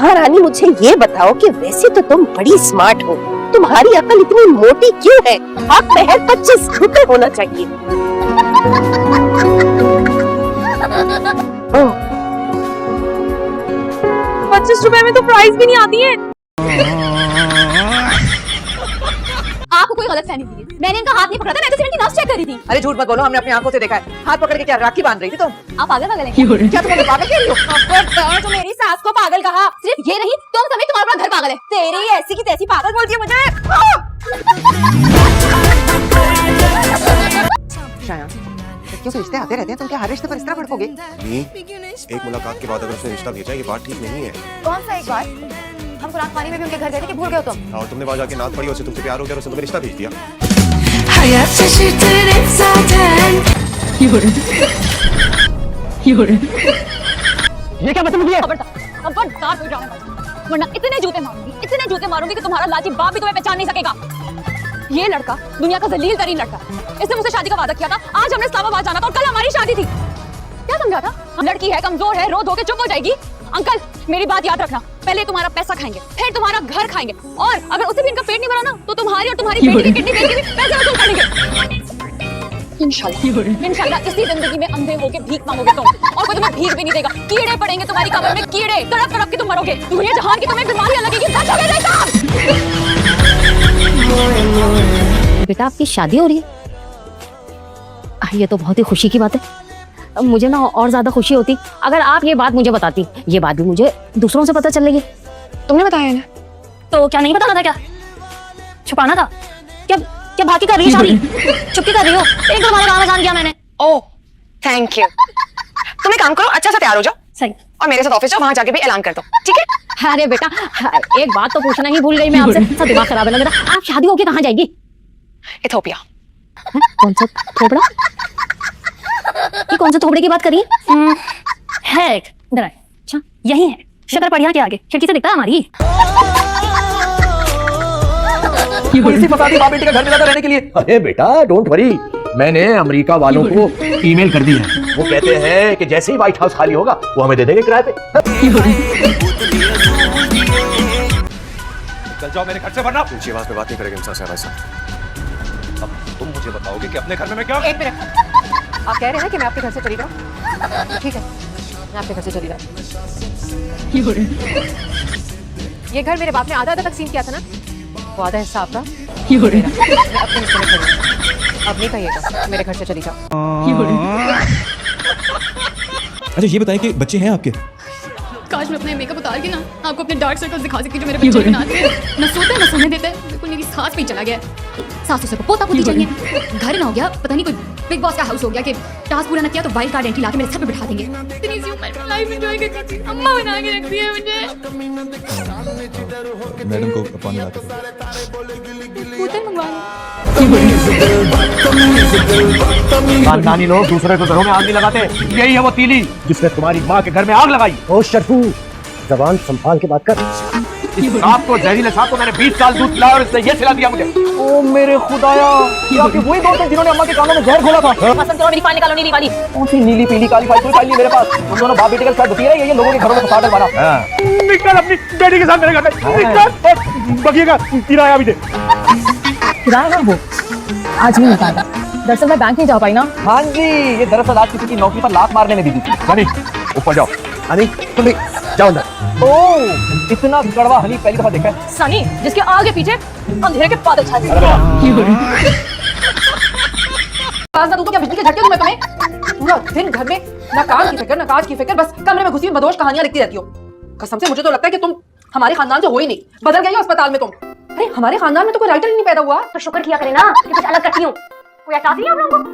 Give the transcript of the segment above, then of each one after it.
महारानी मुझे ये बताओ कि वैसे तो तुम बड़ी स्मार्ट हो, तुम्हारी अकल इतनी मोटी क्यों है? आप महज 25 रुपए होना चाहिए। 25 रुपए में तो प्राइस भी नहीं आती है। आपको कोई गलतफहमी थी, मैंने इनका हाथ नहीं पकड़ा था, मैं तो सिर्फ इनकी नस चेक कर रही थी। अरे झूठ मत बोलो, हमने अपनी आंखों से देखा है। हाथ पकड़ के क्या राखी बांध रही थी तुम? आप पागल हैं? क्या तुम हमें पागल कह रही हो? खबरदार, तो मेरी सास को पागल कहा। सिर्फ ये नहीं, तुम समेत तुम्हारा पूरा घर पागल है। तेरी ऐसी की तैसी पागल बोलती है मुझे। शाया, क्यों रिश्ते आते रहते हैं, तुम क्या हर रिश्ते पर इस तरह भड़कोगे? एक मुलाकात के बाद अगर उसने रिश्ता भेजा, ये बात ठीक नहीं है। कौन सा एक बार? हम कुरान पानी में भी उनके घर गए थे कि भूल गए हो तुम? और तुमने वहां जाके नात पढ़ी, उससे तुमसे प्यार हो गया, उसने तुम्हें रिश्ता भेज दिया। ये क्या बदतमीजी है? खबरदार कोई ड्रामा मत, वरना इतने जूते मारूंगी कि तुम्हारा लाजी बाप भी तुम्हें पहचान नहीं सकेगा। ये लड़का दुनिया का जलील तरीन लड़का, इसने मुझसे शादी का वादा किया था। आज हमने इस्लामाबाद जाना था और कल हमारी शादी थी। क्या समझा था? लड़की है, कमजोर है, रो धो के चुप हो जाएगी। अंकल, मेरी बात याद रखना, पहले तुम्हारा पैसा खाएंगे, फिर तुम्हारा घर खाएंगे, और अगर उससे भी इनका पेट नहीं भरा ना, तो तुम्हारी और तुम्हारी बेटी की किडनी बेच के भी पैसे वसूल करेंगे। इंशाल्लाह इसी जिंदगी में अंधे होके भीख मांगोगे तुम, और कोई तुम्हें भीख भी नहीं देगा। कीड़े पड़ेंगे तुम्हारी कब्र में, कीड़े तड़प तड़प के तुम मरोगे। दुनिया जहान की तुम्हें बीमारियां लगेगी। बचोगे नहीं तुम। बेटा, आपकी शादी हो रही है? ये तो बहुत ही खुशी की बात है। मुझे ना और ज्यादा खुशी होती अगर आप ये बात मुझे बताती। ये बात भी मुझे दूसरों से पता चलेगी। तुमने बताया ना? तो क्या नहीं बताना था? क्या छुपाना था? क्या बाकी कर रही है शादी? चुप्पी कर रही हो? एक बार हमारे गाँव में जान किया मैंने। ओह, थैंक यू। तुम एक काम करो, अच्छा सा तैयार हो जाओ सही, और मेरे साथ ऑफिस जाओ, वहां जाके भी ऐलान कर दो, ठीक है? अरे बेटा, एक बात तो पूछना ही भूल गई मैं आपसे। सब दिमाग खराब है लग रहा। आप शादी होके कहाँ जाएगी? इथोपिया। कौन सा थोपड़ा? ये कौन सा थोपड़े की बात करी है? एक इधर आए। अच्छा, यही है शक्कर पड़िया के आगे, खिड़की से दिखता है हमारी। पुलिस फसादी बाप बेटी का घर मिलाता रहने के लिए। अरे बेटा, डोंट वरी, मैंने अमेरिका वालों को ईमेल कर दी है। वो कहते हैं कि जैसे ही व्हाइट हाउस खाली होगा वो हमें दे देंगे किराए पे। चल जाओ मेरे घर से, वरना ऊंची आवाज पे बात नहीं करेंगे इंसान से। वैसा अब तुम मुझे बताओगे कि अपने घर में मैं क्या? एक मिनट, आप कह रहे हैं कि मैं आपके घर से चली जाऊं? ठीक है, मैं आपके घर से चली जाऊं। ये घर मेरे बाप ने आधा तकसीम किया था ना, वो आधा हिस्सा आपका, मैं अपने हिस्से में खड़ी। अब नहीं कहिएगा मेरे घर से चली जाओ। अच्छा ये बताएं कि बच्चे हैं आपके? काश मैं अपने मेकअप उतार के ना आपको अपने डार्क सर्कल्स दिखा सकती जो मेरे बच्चे बनाते हैं। न सोते न सोने देते, बिल्कुल मेरी सांस पे चला गया। सासू से पोता पोती चाहिए, घर ना हो गया, पता नहीं कोई बिग बॉस का हाउस हो गया कि टास्क पूरा न किया तो वाइल्ड कार्ड एंट्री लाके मेरे सर पे बिठा देंगे। इतनी सी उम्र में लाइफ एंजॉय करती थी, अम्मा बना के रख दिया मुझे। मैडम को पानी लाके दो। कूतर मंगवा खानदानी लोग दूसरे को घरों में आग नहीं लगाते। यही है वो तीली जिसने तुम्हारी माँ के घर में आग लगाई। ओ शर्फू, जबान संभाल के बात कर। इस सांप को, जहरीले सांप को मैंने 20 साल दूध पिलाया और इसने ये खिला दिया मुझे। ओ मेरे खुदाया, ये आपके वही दोस्त हैं जिन्होंने अम्मा के कानों में जहर घोला था। पसंद करो मेरी फाइल निकालो, नीली वाली। कौन सी नीली पीली काली फाइल? कोई फाइल नहीं मेरे पास। तुम दोनों बाप बेटे के साथ बती रहे, ये लोगों के घरों में फसाद डलवाना। निकल अपनी बेटी के साथ मेरे घर में, निकल। बगिएगा किराया भी दे। किराया वो आज नहीं निकाला। दरअसल मैं बैंक नहीं जा पाई ना। हाँ जी, ये दरअसल आज किसी की नौकरी पर लात मारने में दी थी। हनी ऊपर जाओ। हनी तुम भी जाओ अंदर। ओह, इतना कड़वा हनी पहली दफा देखा है। सनी, जिसके आगे पीछे अंधेरे के बादल छाए। ना तू तो क्या बिजली के झटके दूं मैं तुम्हें? पूरा दिन घर में ना काम की फिक्र ना काज की फिक्र, बस कमरे में घुसी हुई मदोश कहानियां लिखती रहती हो। कसम से मुझे तो लगता है कि तुम हमारे खानदान से हो ही नहीं, बदल गई हो अस्पताल में तुम। अरे हमारे खानदान में तो कोई राइटर ही नहीं पैदा हुआ। तो शुक्र किया करे ना कि कुछ अलग करती हूँ। कोई एहसास नहीं है आप लोगों को?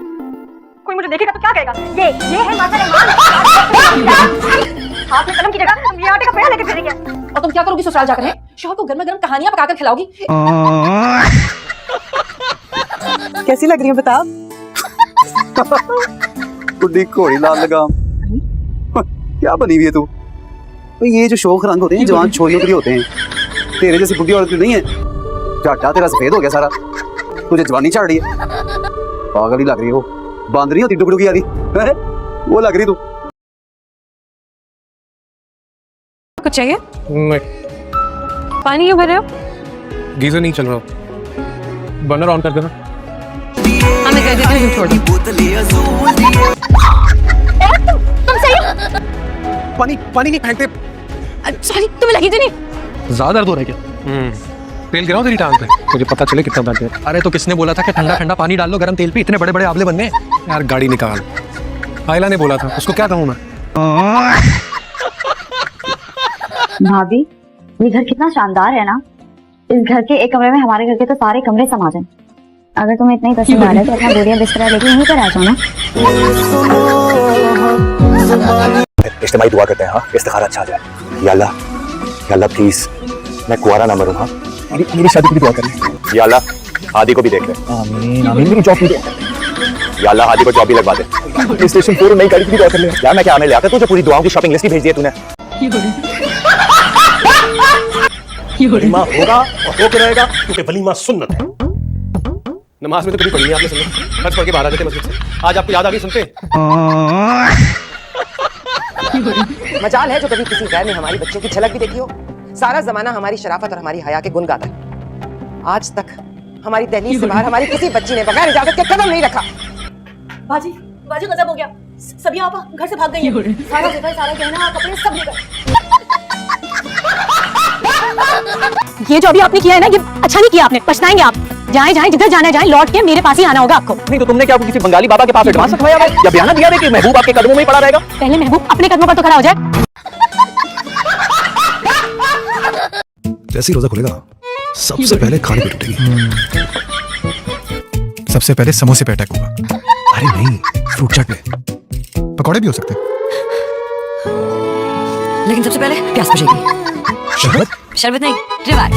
कोई मुझे देखेगा तो क्या कहेगा? ये है माता हाथ में कलम की जगह ये आटे का पेड़ा लेके फिरेंगे। और तुम क्या करोगी ससुराल जाकर? है शौहर को गर्मा गर्म कहानियां पकाकर खिलाओगी। कैसी लग रही है बताओ? कुड्डी घोड़ी लाल लगाम, क्या बनी हुई है तू? ये जो शौक रंग होते हैं जवान छोरियों के लिए होते हैं, तेरे जैसी बुढ़ी औरत नहीं है। झाटा तेरा सफेद हो गया सारा, तुझे जवानी चढ़ रही है। पागल ही लग रही हो, बांदरी होती डुगडुगी वाली वो लग रही तू। कुछ चाहिए? नहीं, पानी क्यों भर रहे हो? गीजर नहीं चल रहा, बर्नर ऑन कर देना। हमें कह देते हैं, छोड़ दो। पानी पानी नहीं फेंकते। सॉरी, तुम्हें लगी थी नहीं? ज्यादा दर्द हो रहा है क्या? तेल गिराओ तेरी टांग पे, मुझे पता चले कितना दर्द है। अरे तो किसने बोला था कि ठंडा ठंडा पानी डाल लो गर्म तेल पे? इतने बड़े बड़े आंवले बनने हैं। यार गाड़ी निकाल। आयला ने बोला था, उसको क्या कहूँ मैं? भाभी, ये घर कितना शानदार है ना। इस घर के एक कमरे में हमारे घर के तो सारे कमरे समा जाएं। अगर तुम्हें इतना ही पसंद आ रहा है तो अपना बोरिया बिस्तरा लेके यहीं पर आ जाओ ना। इज्तिमाई दुआ करते हैं, हाँ, इस्तिखारा अच्छा आ जाए। या अल्लाह प्लीज मैं कुआरा ना मरूं, हाँ। मेरी शादी की दुआ करें। या अल्लाह हादी को भी देख ले। आमीन आमीन। मेरी जॉब भी दे। या अल्लाह हादी को जॉब भी लगवा दे। PlayStation 4 नई गाड़ी की भी दुआ कर ले। यार मैं क्या आने लिया था तुझे, पूरी दुआओं की शॉपिंग लिस्ट ही भेज दी है तूने। वलीमा होगा और होके रहेगा, क्योंकि वलीमा सुन्नत है। नमाज में तो कभी पढ़ी नहीं आपने सुन्नत, खर्च पढ़ के बाहर आ जाते मस्जिद से। आज आपको याद आ गई सुनते? मजाल है जो कभी किसी गैर ने हमारी बच्चों की झलक भी देखी हो। सारा जमाना हमारी शराफत और हमारी हया के गुण गाता है। आज तक हमारी दहलीज से बाहर हमारी किसी बच्ची ने बगैर इजाजत के कदम नहीं रखा। बाजी, बाजी गजब हो गया। सभी आप घर से भाग गई हैं। सारा जेवर, सारा गहना, कपड़े सब लेकर। ये जो अभी आपने किया है ना, ये अच्छा नहीं किया आपने। पछताएंगे आप। जाएं जिधर जाना जाए, लौट के मेरे पास ही आना होगा आपको। नहीं तो तुमने क्या किसी बंगाली बाबा के पास एडवांस रखवाया है या बयाना दिया है कि महबूब आपके कदमों में ही पड़ा रहेगा? पहले महबूब अपने कदमों पर तो खड़ा हो जाए। जैसे ही रोजा खुलेगा सबसे पहले खाने पे टूटेगी। सबसे पहले समोसे पे अटैक होगा। अरे नहीं, फ्रूट चाट पे, पकौड़े भी हो सकते हैं। लेकिन सबसे पहले प्यास बुझेगी। शरबत? शरबत नहीं, रिवाइव।